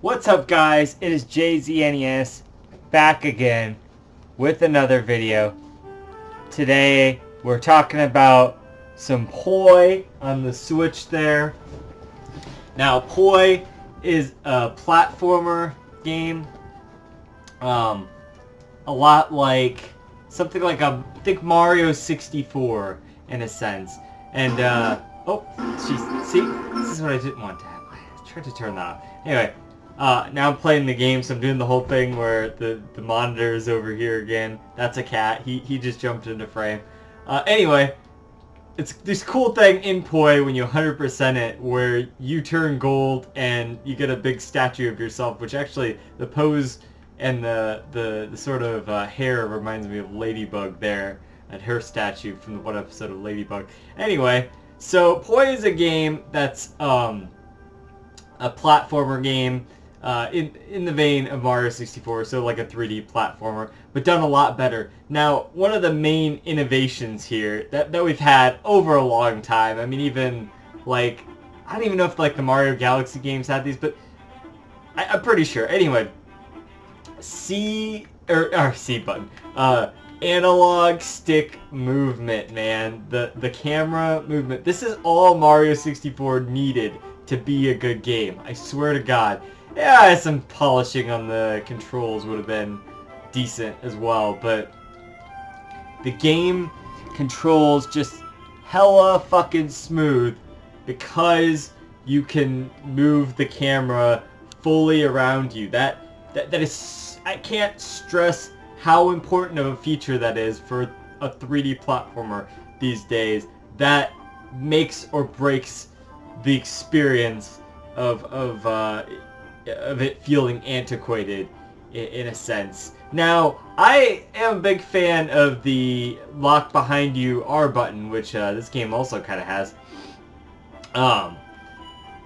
What's up, guys? It is JZNES back again with another video. Today we're talking about some Poi on the Switch there. Now Poi is a platformer game, a lot like something like I think Mario 64 in a sense. And oh, jeez, see, this is what I didn't want to have. I tried to turn that off. Anyway. Now I'm playing the game, so I'm doing the whole thing where the monitor is over here again. That's a cat. He just jumped into frame. Anyway, it's this cool thing in Poi when you 100% it, where you turn gold and you get a big statue of yourself, which actually the pose and the sort of hair reminds me of Ladybug there, and her statue from the one episode of Ladybug. Anyway, so Poi is a game that's a platformer game. In the vein of Mario 64, so like a 3D platformer, but done a lot better. Now, one of the main innovations here that we've had over a long time, I mean, even like, I don't even know if like the Mario Galaxy games had these, but I'm pretty sure. Anyway, C button, analog stick movement, man. The camera movement. This is all Mario 64 needed to be a good game. I swear to God. Yeah, some polishing on the controls would have been decent as well, but the game controls just hella fucking smooth because you can move the camera fully around you. That is, I can't stress how important of a feature that is for a 3D platformer these days. That makes or breaks the experience of it feeling antiquated in a sense. Now, I am a big fan of the lock behind you R button, which this game also kind of has.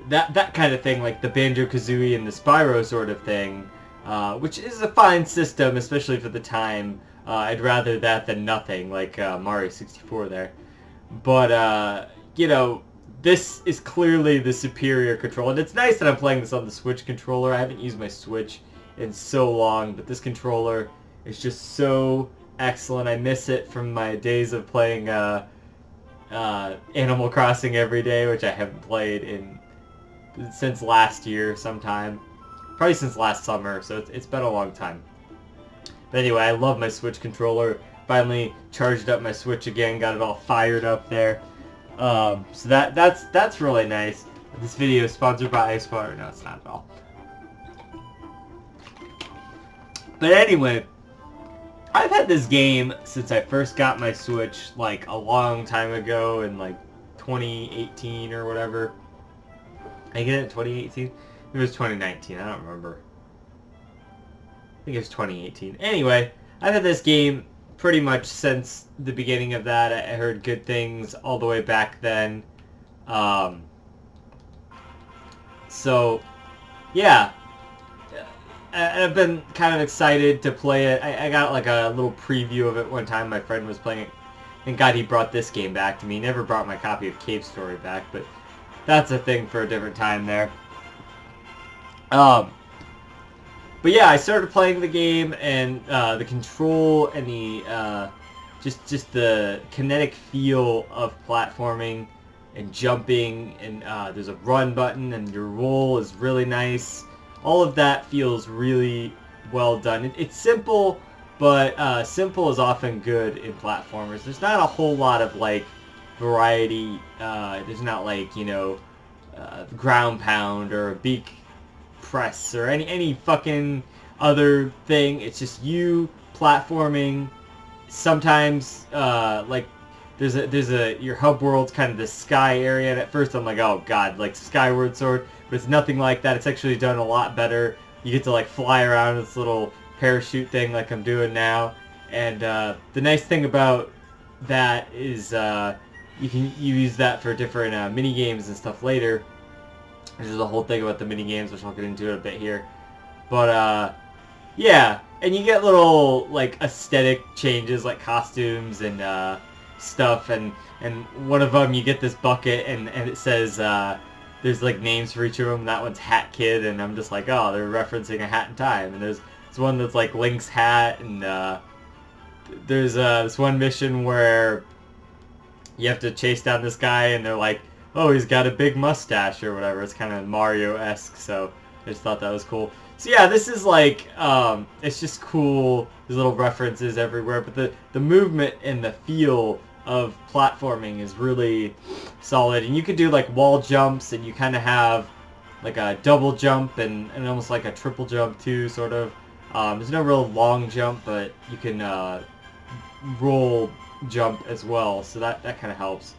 That kind of thing, like the Banjo-Kazooie and the Spyro sort of thing, which is a fine system, especially for the time. I'd rather that than nothing, like Mario 64 there. But, you know, this is clearly the superior control, and it's nice that I'm playing this on the Switch controller. I haven't used my Switch in so long, but this controller is just so excellent. I miss it from my days of playing Animal Crossing every day, which I haven't played since last year sometime. Probably since last summer, so it's been a long time. But anyway, I love my Switch controller. Finally charged up my Switch again, got it all fired up there. So that's really nice. This video is sponsored by Ice Water. No, it's not at all. But anyway, I've had this game since I first got my Switch, like a long time ago in like 2018 or whatever. I get it in 2018? It was 2019, I don't remember. I think it was 2018. Anyway, I've had this game pretty much since the beginning of that. I heard good things all the way back then. So, yeah. I've been kind of excited to play it. I got like a little preview of it one time. My friend was playing it. Thank God he brought this game back to me. He never brought my copy of Cave Story back, but that's a thing for a different time there. But yeah, I started playing the game, and the control and the just the kinetic feel of platforming and jumping, and there's a run button, and your roll is really nice. All of that feels really well done. It's simple, but simple is often good in platformers. There's not a whole lot of like variety. There's not like, you know, ground pound or a beak press or any fucking other thing. It's just you platforming. Sometimes like there's your hub world's kind of the sky area, and at first I'm like, oh god, like Skyward Sword, but it's nothing like that. It's actually done a lot better. You get to like fly around this little parachute thing like I'm doing now, and the nice thing about that is you use that for different mini games and stuff later. There's a whole thing about the mini games, which I'll get into a bit here. But yeah, and you get little like aesthetic changes, like costumes and stuff. And one of them, you get this bucket, and it says there's like names for each of them. That one's Hat Kid, and I'm just like, oh, they're referencing A Hat in Time. And there's one that's like Link's hat, and there's this one mission where you have to chase down this guy, and they're like, oh, he's got a big mustache or whatever. It's kind of Mario-esque, so I just thought that was cool. So yeah, this is like, it's just cool. There's little references everywhere, but the movement and the feel of platforming is really solid. And you could do like wall jumps, and you kind of have like a double jump and almost like a triple jump too, sort of. There's no real long jump, but you can roll jump as well, so that kind of helps.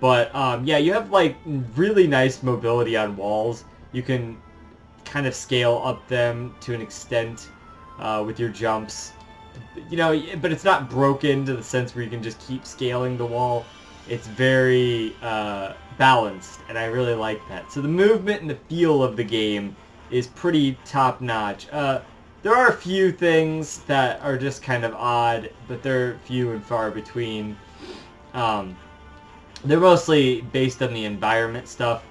But yeah, you have like really nice mobility on walls. You can kind of scale up them to an extent with your jumps, you know, but it's not broken to the sense where you can just keep scaling the wall. It's very balanced, and I really like that. So the movement and the feel of the game is pretty top-notch. There are a few things that are just kind of odd, but they're few and far between. They're mostly based on the environment stuff.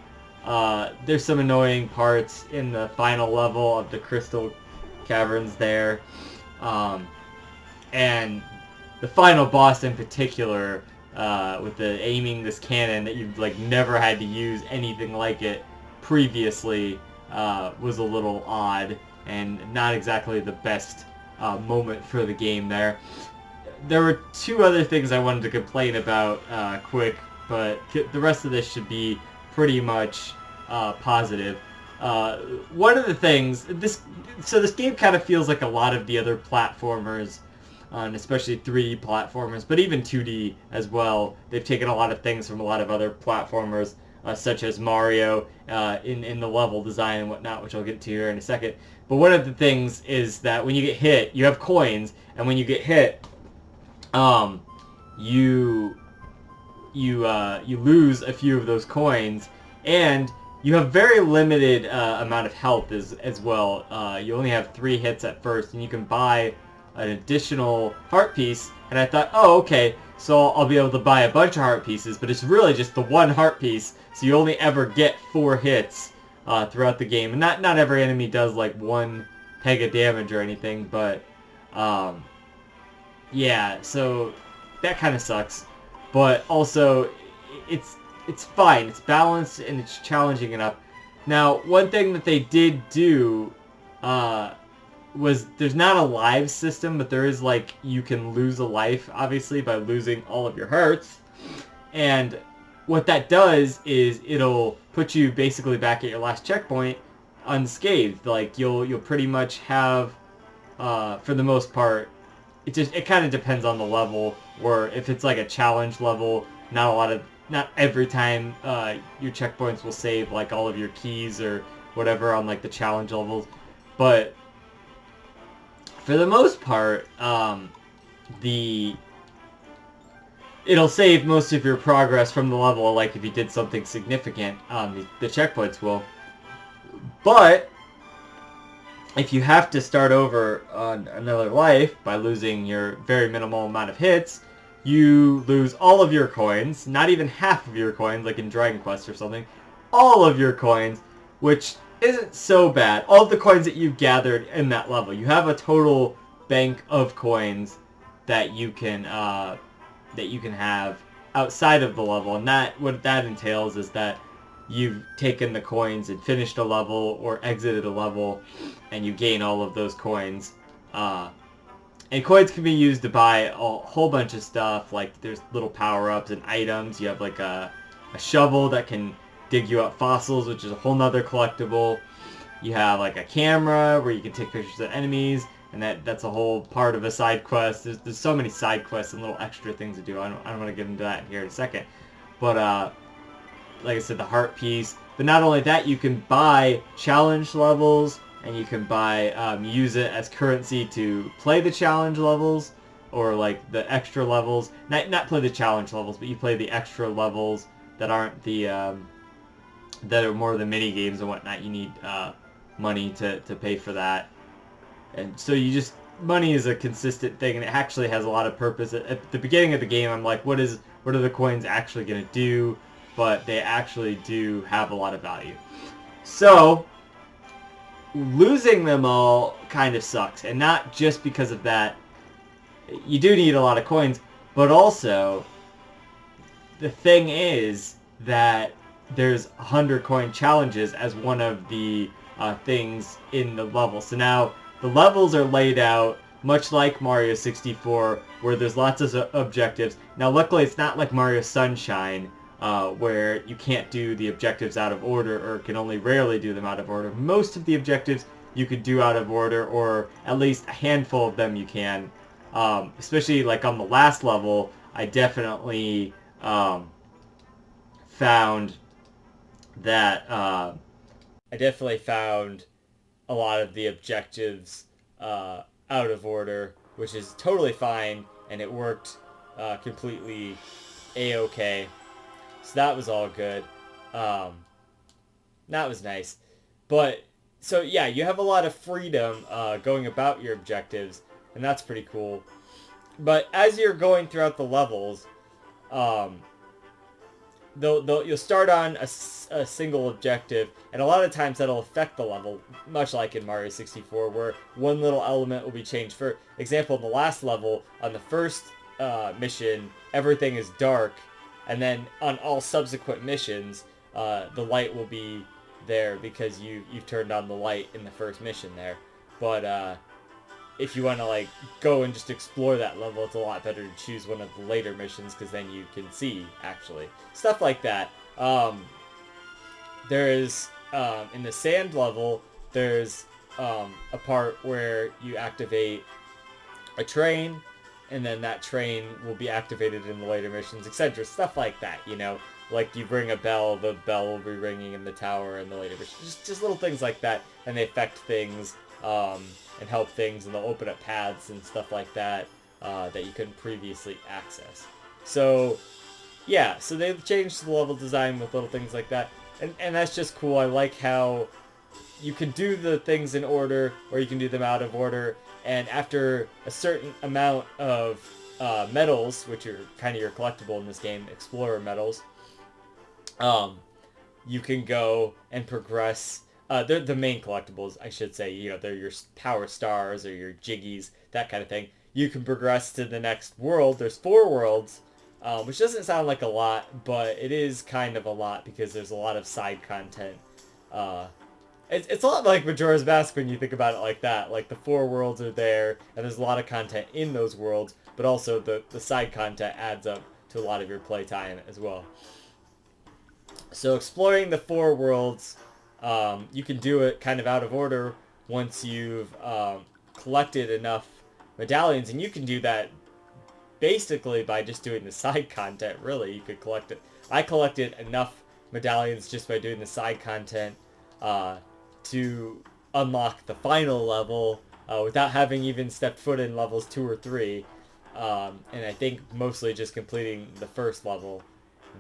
There's some annoying parts in the final level of the Crystal Caverns there. And the final boss in particular, with the aiming this cannon that you've like never had to use anything like it previously, was a little odd and not exactly the best moment for the game there. There were two other things I wanted to complain about quick, but the rest of this should be pretty much positive. One of the things, this game kind of feels like a lot of the other platformers, and especially 3D platformers, but even 2D as well. They've taken a lot of things from a lot of other platformers, such as Mario, in the level design and whatnot, which I'll get to here in a second. But one of the things is that when you get hit, you have coins, and when you get hit, you lose a few of those coins, and you have very limited amount of health as well. You only have 3 hits at first, and you can buy an additional heart piece. And I thought, oh, okay, so I'll be able to buy a bunch of heart pieces, but it's really just the one heart piece, so you only ever get 4 hits throughout the game. And not every enemy does like 1 peg of damage or anything, but yeah, so that kind of sucks. But also, it's fine. It's balanced and it's challenging enough. Now, one thing that they did do was there's not a live system, but there is like you can lose a life, obviously, by losing all of your hearts. And what that does is it'll put you basically back at your last checkpoint unscathed. Like you'll pretty much have, for the most part, it kind of depends on the level. Or if it's like a challenge level, not every time your checkpoints will save like all of your keys or whatever on like the challenge levels, but for the most part, it'll save most of your progress from the level, like if you did something significant, the checkpoints will. But if you have to start over on another life by losing your very minimal amount of hits, you lose all of your coins, not even half of your coins, like in Dragon Quest or something, all of your coins, which isn't so bad. All of the coins that you've gathered in that level. You have a total bank of coins that you can have outside of the level, and what that entails is that you've taken the coins and finished a level or exited a level, and you gain all of those coins. And coins can be used to buy a whole bunch of stuff, like there's little power-ups and items. You have like a shovel that can dig you up fossils, which is a whole nother collectible. You have like a camera where you can take pictures of enemies, and that's a whole part of a side quest. There's so many side quests and little extra things to do. I don't want to get into that here in a second. But like I said, the heart piece. But not only that, you can buy challenge levels, and you can buy, use it as currency to play the challenge levels, or like the extra levels. Not play the challenge levels, but you play the extra levels that aren't the, that are more the mini games and whatnot. You need money to pay for that. And so money is a consistent thing, and it actually has a lot of purpose. At the beginning of the game, I'm like, what are the coins actually going to do? but they actually do have a lot of value. So losing them all kind of sucks, and not just because of that. You do need a lot of coins, but also the thing is that there's 100 coin challenges as one of the things in the level. So now the levels are laid out much like Mario 64, where there's lots of objectives. Now luckily it's not like Mario Sunshine, where you can't do the objectives out of order, or can only rarely do them out of order. Most of the objectives you could do out of order, or at least a handful of them you can. Especially like on the last level, I definitely found that a lot of the objectives out of order, which is totally fine, and it worked completely a-okay. So that was all good. That was nice. But so yeah, you have a lot of freedom going about your objectives, and that's pretty cool. But as you're going throughout the levels, you'll start on a single objective, and a lot of times that'll affect the level, much like in Mario 64, where one little element will be changed. For example, in the last level, on the first mission, everything is dark, and then on all subsequent missions, the light will be there because you've turned on the light in the first mission there. But if you want to like go and just explore that level, it's a lot better to choose one of the later missions, because then you can see actually stuff like that. There is in the sand level, there's a part where you activate a train, and then that train will be activated in the later missions, etc. Stuff like that, you know. Like you ring a bell, the bell will be ringing in the tower in the later missions. Just little things like that, and they affect things and help things, and they'll open up paths and stuff like that that you couldn't previously access. So yeah, so they've changed the level design with little things like that, and that's just cool. I like how you can do the things in order, or you can do them out of order, and after a certain amount of medals, which are kind of your collectible in this game, explorer medals, you can go and progress. They're the main collectibles, I should say. You know, they're your power stars or your jiggies, that kind of thing. You can progress to the next world. There's 4 worlds, which doesn't sound like a lot, but it is kind of a lot because there's a lot of side content. It's a lot like Majora's Mask when you think about it like that. Like the 4 worlds are there, and there's a lot of content in those worlds, but also the side content adds up to a lot of your playtime as well. So exploring the 4 worlds, you can do it kind of out of order once you've collected enough medallions, and you can do that basically by just doing the side content, really. You could collect it. I collected enough medallions just by doing the side content to unlock the final level without having even stepped foot in levels 2 or 3. And I think mostly just completing the first level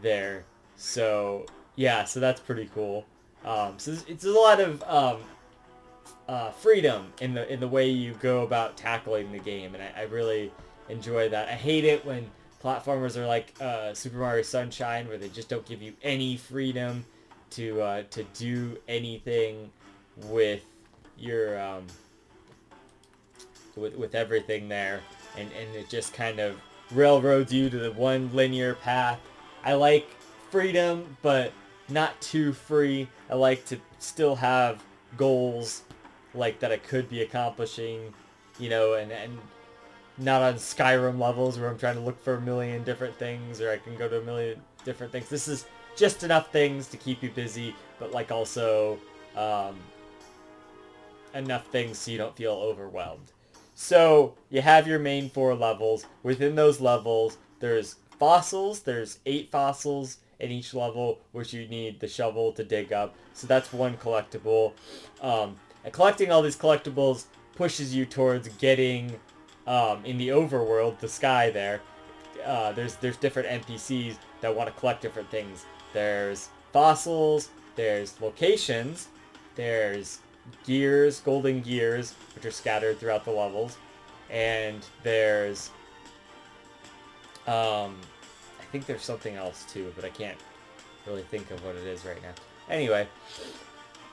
there. So yeah, so that's pretty cool. So it's a lot of freedom in the way you go about tackling the game, and I really enjoy that. I hate it when platformers are like Super Mario Sunshine, where they just don't give you any freedom to do anything with your with everything there, and it just kind of railroads you to the one linear path. I like freedom, but not too free. I like to still have goals like that I could be accomplishing, you know, and not on Skyrim levels where I'm trying to look for a million different things, or I can go to a million different things. This is just enough things to keep you busy, but like also enough things so you don't feel overwhelmed. So you have your main 4 levels. Within those levels, there's fossils. There's 8 fossils in each level, which you need the shovel to dig up. So that's one collectible. And collecting all these collectibles pushes you towards getting in the overworld, the sky there. There's different NPCs that want to collect different things. There's fossils. There's locations. There's gears, golden gears, which are scattered throughout the levels. And there's I think there's something else too, but I can't really think of what it is right now. Anyway,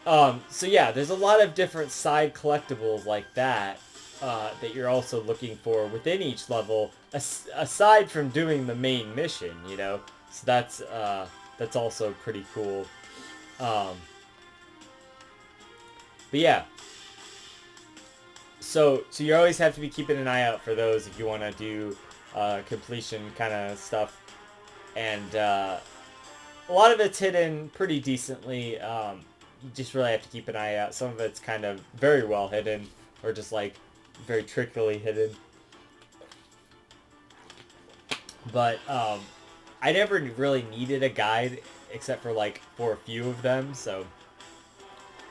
so yeah, there's a lot of different side collectibles like that that you're also looking for within each level, aside from doing the main mission, you know. So that's also pretty cool. But yeah, so you always have to be keeping an eye out for those if you want to do completion kind of stuff, and a lot of it's hidden pretty decently. You just really have to keep an eye out. Some of it's kind of very well hidden, or just like very trickily hidden. But I never really needed a guide except for like for a few of them, so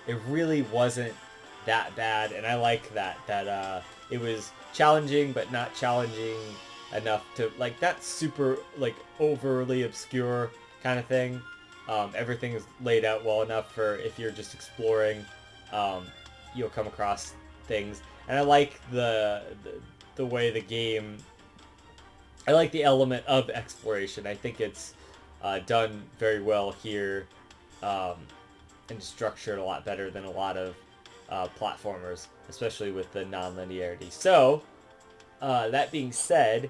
it really wasn't that bad. And I like that it was challenging but not challenging enough to like not super like overly obscure kind of thing. Everything is laid out well enough for if you're just exploring, you'll come across things. And I like the way the game. I like the element of exploration. I think it's done very well here, and structured a lot better than a lot of platformers, especially with the non-linearity. So, that being said,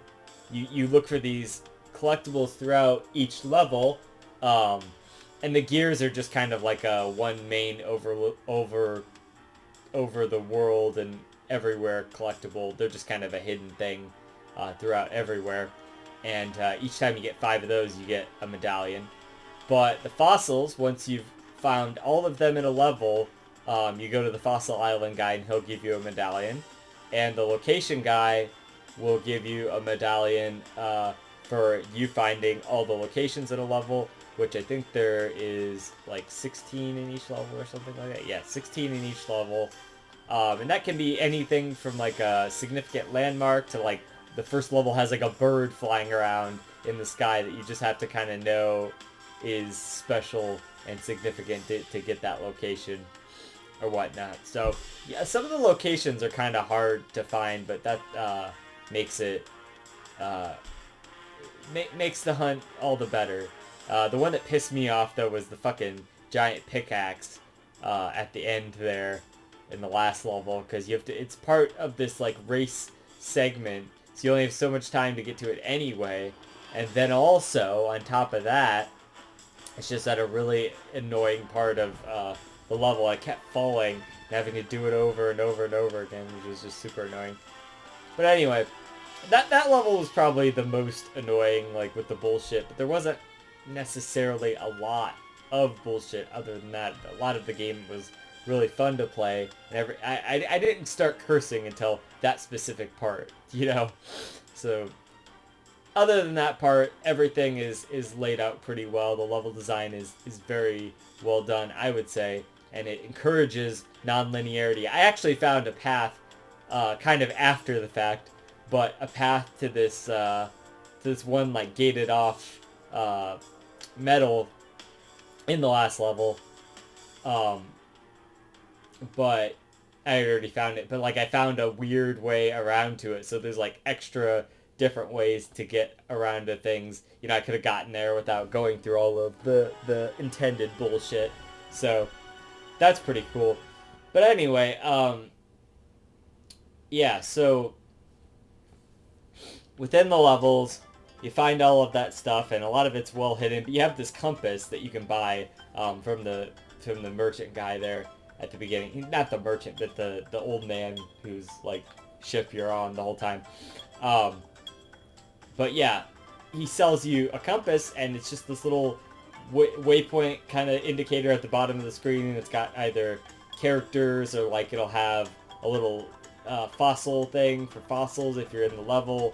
you look for these collectibles throughout each level, and the gears are just kind of like a one main over the world and everywhere collectible. They're just kind of a hidden thing throughout everywhere, and each time you get 5 of those, you get a medallion. But the fossils, once you've found all of them in a level, you go to the fossil island guy and he'll give you a medallion, and the location guy will give you a medallion for you finding all the locations in a level, which I think there is like 16 in each level or something like that. Yeah, 16 in each level. And that can be anything from like a significant landmark to like the first level has like a bird flying around in the sky that you just have to kind of know is special and significant to get that location or whatnot. So yeah, some of the locations are kind of hard to find, but that makes it makes the hunt all the better. The one that pissed me off though was the fucking giant pickaxe at the end there in the last level, because you have to. It's part of this like race segment, so you only have so much time to get to it anyway. And then also on top of that, it's just at a really annoying part of the level. I kept falling and having to do it over and over and over again, which was just super annoying. But anyway, that level was probably the most annoying, like with the bullshit. But there wasn't necessarily a lot of bullshit other than that. A lot of the game was really fun to play. And I didn't start cursing until that specific part, you know? So, other than that part, everything is laid out pretty well. The level design is very well done, I would say. And it encourages non-linearity. I actually found a path kind of after the fact, but a path to this one like gated off metal in the last level. But I already found it. But like I found a weird way around to it. So there's like extra different ways to get around to things. You know, I could have gotten there without going through all of the intended bullshit. So that's pretty cool. But anyway, yeah, so within the levels, you find all of that stuff, and a lot of it's well hidden. But you have this compass that you can buy from the merchant guy there at the beginning. Not the merchant, but the old man who's like ship you're on the whole time. But yeah, he sells you a compass, and it's just this little waypoint kind of indicator at the bottom of the screen, and it's got either characters or like it'll have a little fossil thing for fossils if you're in the level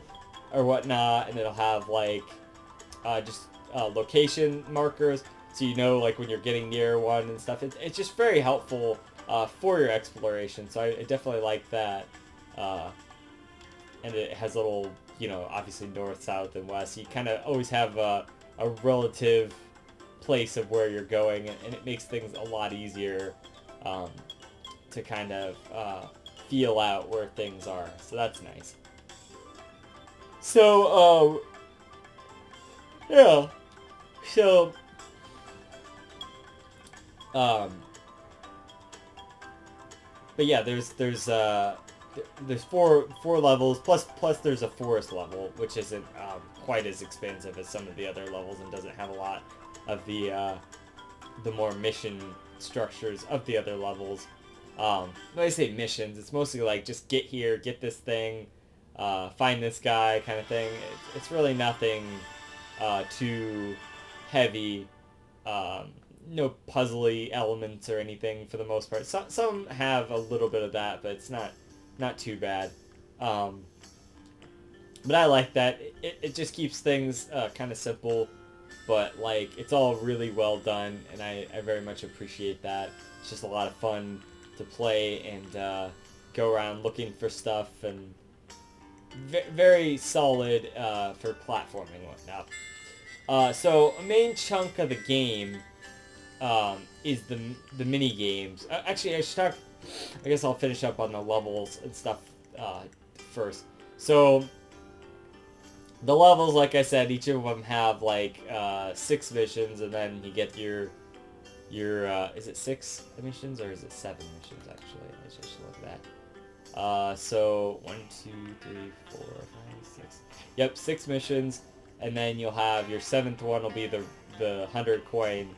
or whatnot, and it'll have like just location markers, so you know like when you're getting near one and stuff. It's just very helpful for your exploration, so I definitely like that. And it has little, you know, obviously north, south, and west. You kind of always have a relative place of where you're going, and it makes things a lot easier to kind of feel out where things are. So that's nice. So, yeah. So, Um, but yeah, there's four levels plus there's a forest level, which isn't quite as expansive as some of the other levels and doesn't have a lot of the more mission structures of the other levels. When I say missions, it's mostly like just get here, get this thing, find this guy kind of thing. It's really nothing too heavy. No puzzly elements or anything for the most part. Some have a little bit of that, but it's not too bad. Um, but I like that. It just keeps things kind of simple, but like it's all really well done, and I very much appreciate that. It's just a lot of fun to play and go around looking for stuff, and very solid for platforming and whatnot. So a main chunk of the game is the mini games. Actually, I should talk. I guess I'll finish up on the levels and stuff first. So the levels, like I said, each of them have like 6 missions, and then you get your is it 6 missions or is it 7 missions? Actually, I should look at that. So 1, 2, 3, 4, 5, 6. Yep, 6 missions, and then you'll have your 7th one will be the 100 coin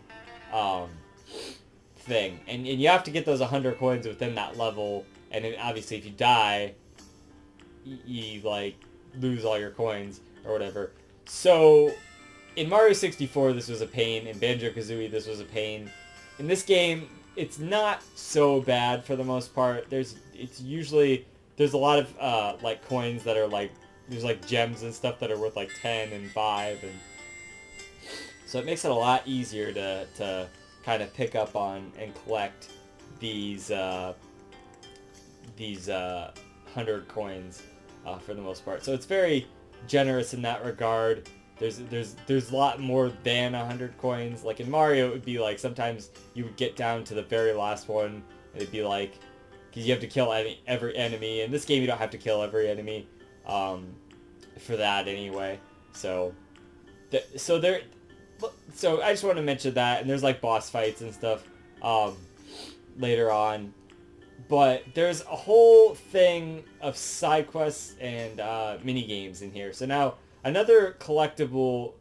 thing, and you have to get those 100 coins within that level, and then obviously if you die, you like lose all your coins or whatever. So in Mario 64 this was a pain, in Banjo-Kazooie this was a pain. In this game it's not so bad for the most part. There's a lot of like coins that are like, there's like gems and stuff that are worth like 10 and 5, and so it makes it a lot easier to kind of pick up on and collect these 100 coins for the most part. So it's very generous in that regard. There's a lot more than 100 coins. Like in Mario, it would be like sometimes you would get down to the very last one, and it'd be like, because you have to kill every enemy. In this game, you don't have to kill every enemy for that anyway. So I just want to mention that, and there's like boss fights and stuff later on. But there's a whole thing of side quests and mini games in here. So now another collectible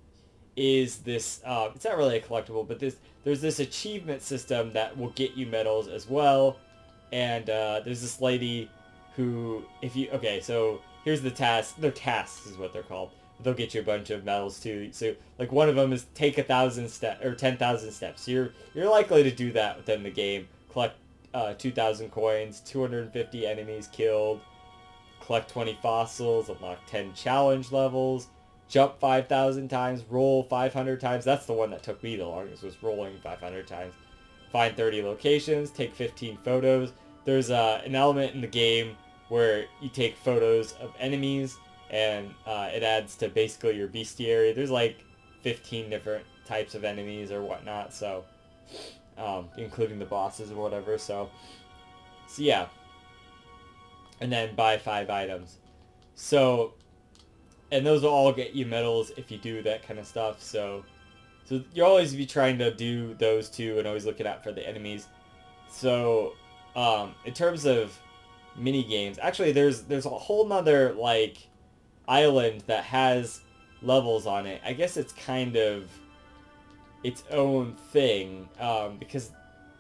is this. It's not really a collectible, but there's this achievement system that will get you medals as well. And there's this lady who, so here's the task. Their tasks is what they're called. They'll get you a bunch of medals too. So like one of them is take 1,000 steps or 10,000 steps. So you're likely to do that within the game. Collect 2,000 coins, 250 enemies killed, collect 20 fossils, unlock 10 challenge levels, jump 5,000 times, roll 500 times. That's the one that took me the longest, was rolling 500 times. Find 30 locations, take 15 photos. There's an element in the game where you take photos of enemies, and it adds to basically your bestiary. There's like 15 different types of enemies or whatnot, so including the bosses or whatever. So yeah, and then buy 5 items. So, and those will all get you medals if you do that kind of stuff. So you'll always be trying to do those two and always looking out for the enemies. So in terms of mini games, actually there's a whole nother like island that has levels on it. I guess it's kind of its own thing, because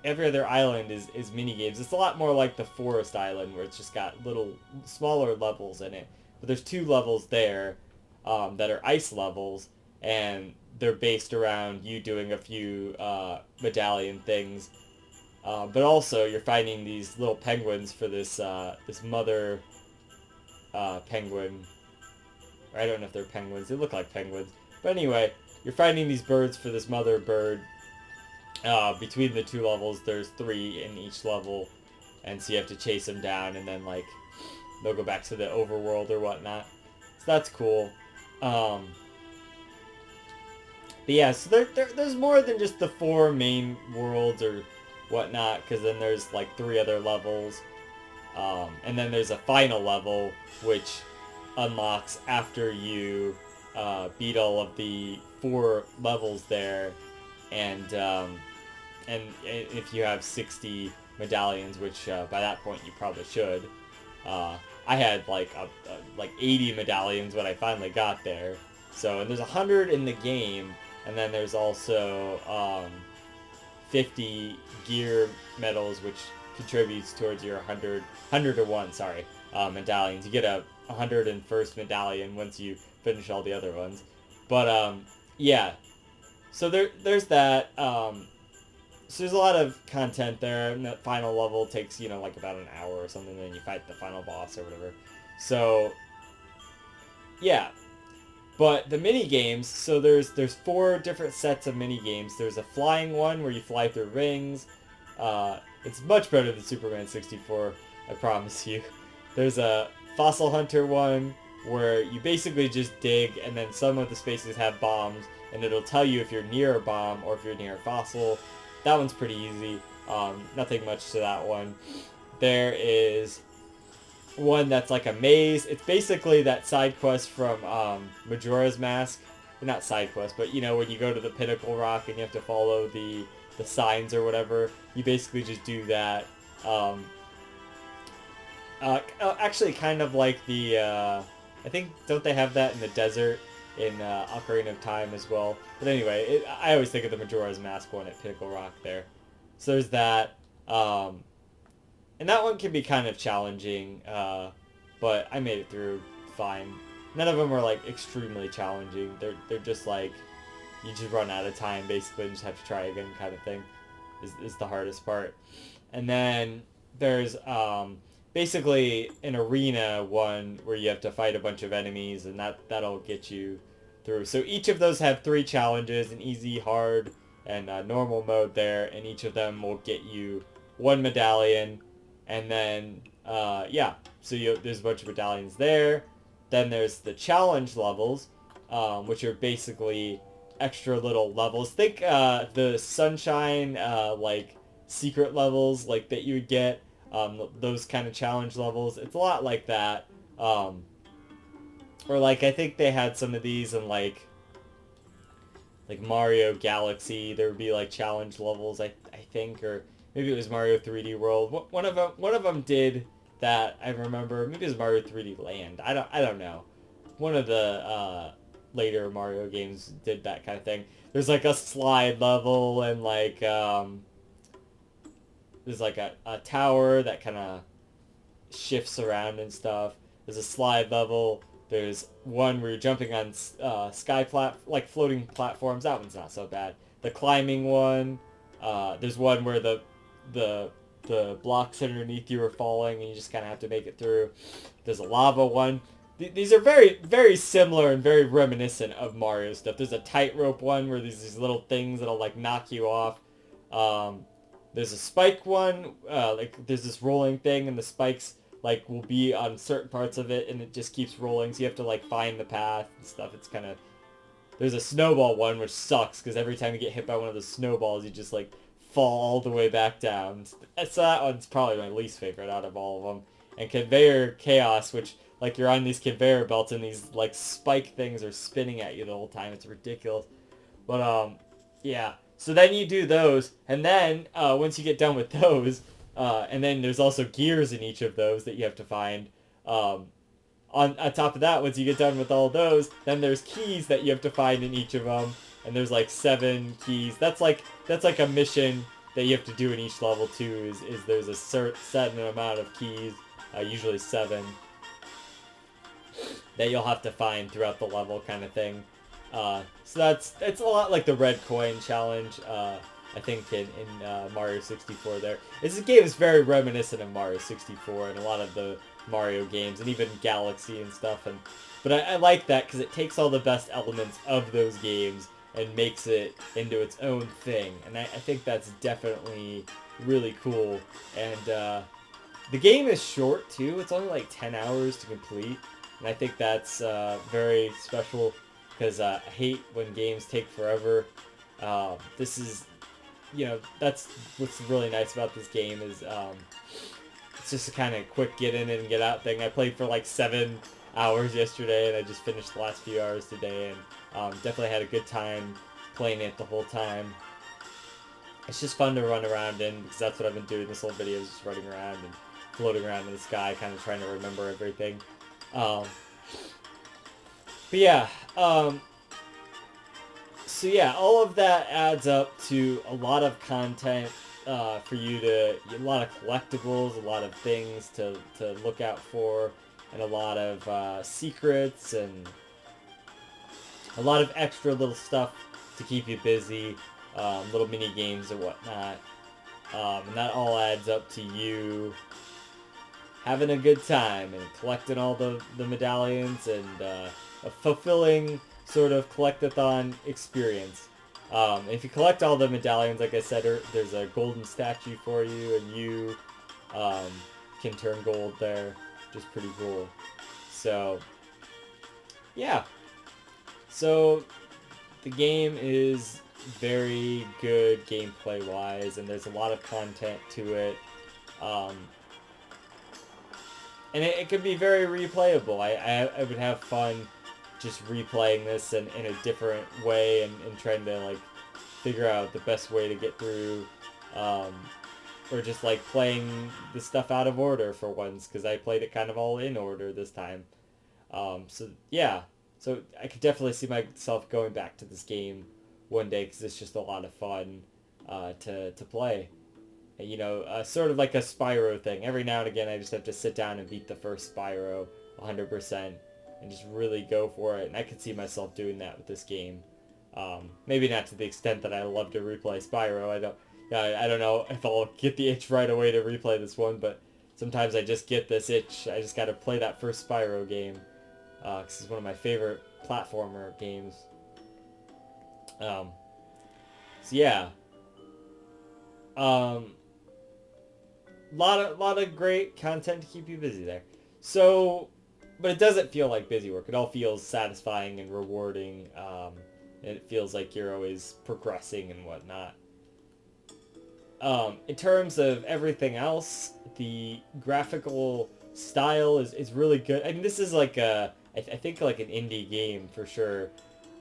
every other island is mini games. It's a lot more like the forest island, where it's just got little smaller levels in it. But there's 2 levels there that are ice levels, and they're based around you doing a few medallion things. But also you're finding these little penguins for this mother penguin. I don't know if they're penguins. They look like penguins. But anyway, you're finding these birds for this mother bird. Between the 2 levels, there's 3 in each level. And so you have to chase them down, and then like they'll go back to the overworld or whatnot. So that's cool. But yeah, so there's more than just the 4 main worlds or whatnot, because then there's like 3 other levels. And then there's a final level, which unlocks after you beat all of the 4 levels there, and and if you have 60 medallions, which by that point you probably should. I had like 80 medallions when I finally got there. So, and there's 100 in the game, and then there's also 50 gear medals, which contributes towards your 100 to 1, sorry, medallions. You get a 101st medallion once you finish all the other ones. But, yeah. So there's that. So there's a lot of content there, and that final level takes, like about an hour or something, then you fight the final boss or whatever. So, yeah. But the mini games, so there's 4 different sets of mini games. There's a flying one where you fly through rings. It's much better than Superman 64, I promise you. There's a fossil hunter one where you basically just dig, and then some of the spaces have bombs, and it'll tell you if you're near a bomb or if you're near a fossil. That one's pretty easy. Nothing much to that one. There is one that's like a maze. It's basically that side quest from Majora's Mask. Not side quest, but when you go to the Pinnacle Rock and you have to follow the signs or whatever, you basically just do that. Actually, kind of like the I think, don't they have that in the desert in Ocarina of Time as well? But anyway, I always think of the Majora's Mask one at Pinnacle Rock there. So there's that. And that one can be kind of challenging, but I made it through fine. None of them are like extremely challenging. They're just like, you just run out of time basically and just have to try again kind of thing is the hardest part. And then there's basically an arena one where you have to fight a bunch of enemies, and that'll get you through. So each of those have 3 challenges, an easy, hard, and normal mode there, and each of them will get you 1 medallion. And then, yeah, so there's a bunch of medallions there. Then there's the challenge levels, which are basically extra little levels. Think the sunshine, like, secret levels, like, that you would get, those kind of challenge levels. It's a lot like that. Or, like, I think they had some of these in, like Mario Galaxy. There would be, like, challenge levels, I think, or maybe it was Mario 3D World. One of them did that, I remember. Maybe it was Mario 3D Land. I don't know. One of the later Mario games did that kind of thing. There's like a slide level, and like there's like a tower that kind of shifts around and stuff. There's a slide level. There's one where you're jumping on like floating platforms. That one's not so bad. The climbing one. There's one where the blocks underneath you are falling and you just kind of have to make it through. There's a lava one. These are very, very similar and very reminiscent of Mario stuff. There's a tightrope one where there's these little things that'll like knock you off. There's a spike one. Like there's this rolling thing, and the spikes like will be on certain parts of it, and it just keeps rolling. So you have to like find the path and stuff. It's kind of... There's a snowball one, which sucks because every time you get hit by one of the snowballs, you just like fall all the way back down. So that one's probably my least favorite out of all of them. And Conveyor Chaos, which like you're on these conveyor belts and these like spike things are spinning at you the whole time. It's ridiculous. But yeah. So then you do those, and then once you get done with those, and then there's also gears in each of those that you have to find. On top of that, once you get done with all those, then there's keys that you have to find in each of them, and there's like 7 keys. That's like a mission that you have to do in each level too. Is there's a certain amount of keys, usually 7, that you'll have to find throughout the level, kind of thing. So it's a lot like the red coin challenge. I think in Mario 64 there. This game is very reminiscent of Mario 64 and a lot of the Mario games, and even Galaxy and stuff. But I like that because it takes all the best elements of those games and makes it into its own thing. And I think that's definitely really cool. And the game is short too. It's only like 10 hours to complete. And I think that's very special because I hate when games take forever. This is... that's what's really nice about this game is it's just a kind of quick get in and get out thing. I played for like 7 hours yesterday, and I just finished the last few hours today, and definitely had a good time playing it the whole time. It's just fun to run around in, because that's what I've been doing this whole video, is just running around and floating around in the sky, kind of trying to remember everything. But yeah, so yeah, all of that adds up to a lot of content for you to, a lot of collectibles, a lot of things to look out for, and a lot of secrets, and a lot of extra little stuff to keep you busy, little mini games and whatnot. And that all adds up to you having a good time and collecting all the medallions, and a fulfilling sort of collectathon experience. If you collect all the medallions, like I said, there's a golden statue for you, and you can turn gold there, which is pretty cool. So, yeah. So, the game is very good gameplay-wise, and there's a lot of content to it. And it can be very replayable. I would have fun just replaying this in a different way, and trying to like figure out the best way to get through, or just like playing the stuff out of order for once, because I played it kind of all in order this time. So yeah, so I could definitely see myself going back to this game one day, because it's just a lot of fun to play. And, you know, sort of like a Spyro thing. Every now and again, I just have to sit down and beat the first Spyro 100% and just really go for it. And I could see myself doing that with this game. Maybe not to the extent that I love to replay Spyro. I don't know if I'll get the itch right away to replay this one, but sometimes I just get this itch. I just got to play that first Spyro game, because it's one of my favorite platformer games. So yeah. Lot of great content to keep you busy there. So, but it doesn't feel like busy work. It all feels satisfying and rewarding. And it feels like you're always progressing and whatnot. In terms of everything else, the graphical style is really good. I mean, this is like I think like an indie game for sure,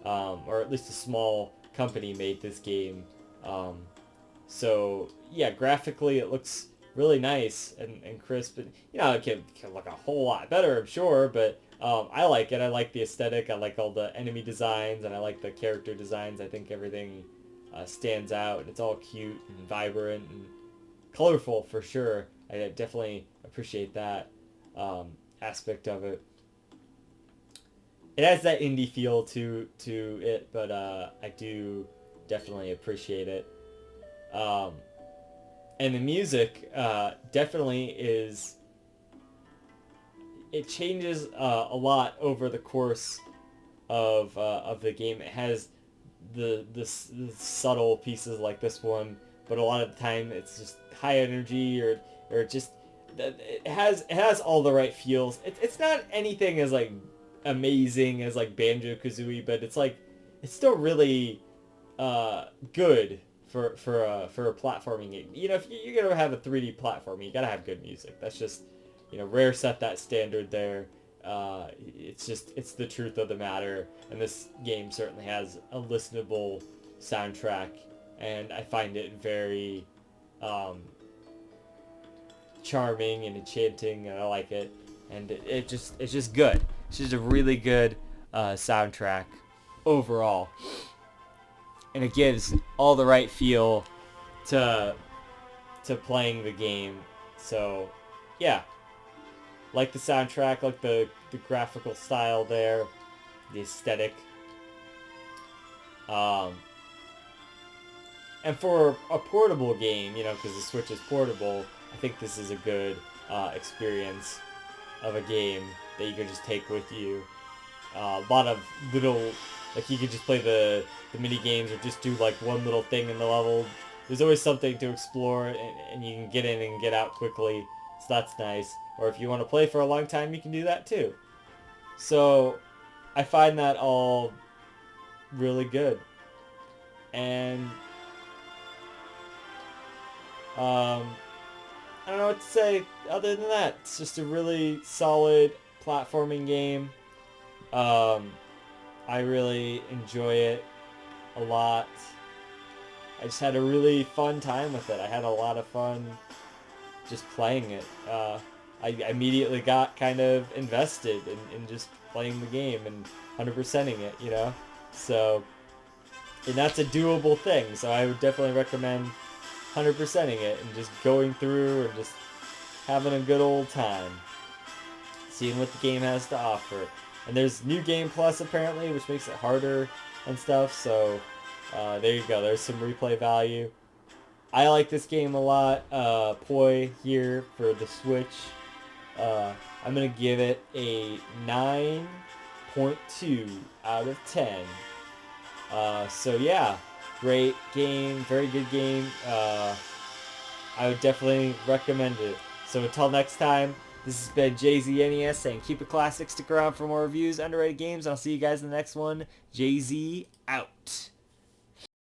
or at least a small company made this game. So yeah, graphically it looks really nice and crisp, and you know, it can look a whole lot better, I'm sure, but I like it. I like the aesthetic. I like all the enemy designs, and I like the character designs. I think everything stands out, and it's all cute and vibrant and colorful for sure. I definitely appreciate that aspect of it. It has that indie feel to it, but I do definitely appreciate it. And the music definitely is, it changes a lot over the course of the game. It has the subtle pieces like this one, but a lot of the time it's just high energy, or just it has all the right feels. It's not anything as like amazing as like Banjo-Kazooie, but it's like it's still really good for a platforming game. You know, if you're gonna have a 3D platform, you gotta have good music. That's just, you know, Rare set that standard there. It's the truth of the matter, and this game certainly has a listenable soundtrack, and I find it very charming and enchanting, and I like it, and it's just good. It's just a really good soundtrack overall, and it gives all the right feel to playing the game. So yeah, like the soundtrack, like the graphical style there, the aesthetic. And for a portable game, you know, because the Switch is portable, I think this is a good experience of a game that you can just take with you. A lot of little, like you could just play the mini games, or just do like one little thing in the level. There's always something to explore, and you can get in and get out quickly, so that's nice. Or if you want to play for a long time, you can do that too. So I find that all really good. And I don't know what to say other than that. It's just a really solid platforming game. I really enjoy it a lot. I just had a really fun time with it. I had a lot of fun just playing it. I immediately got kind of invested in just playing the game and 100%ing it, you know? So, and that's a doable thing, so I would definitely recommend 100%ing it and just going through and just having a good old time. Seeing what the game has to offer. And there's New Game Plus apparently, which makes it harder and stuff, so there you go. There's some replay value. I like this game a lot. Poi here for the Switch. I'm going to give it a 9.2 out of 10. So yeah, great game, very good game. I would definitely recommend it. So until next time, this has been JZNES saying keep it classic, stick around for more reviews, underrated games, and I'll see you guys in the next one. JZ out.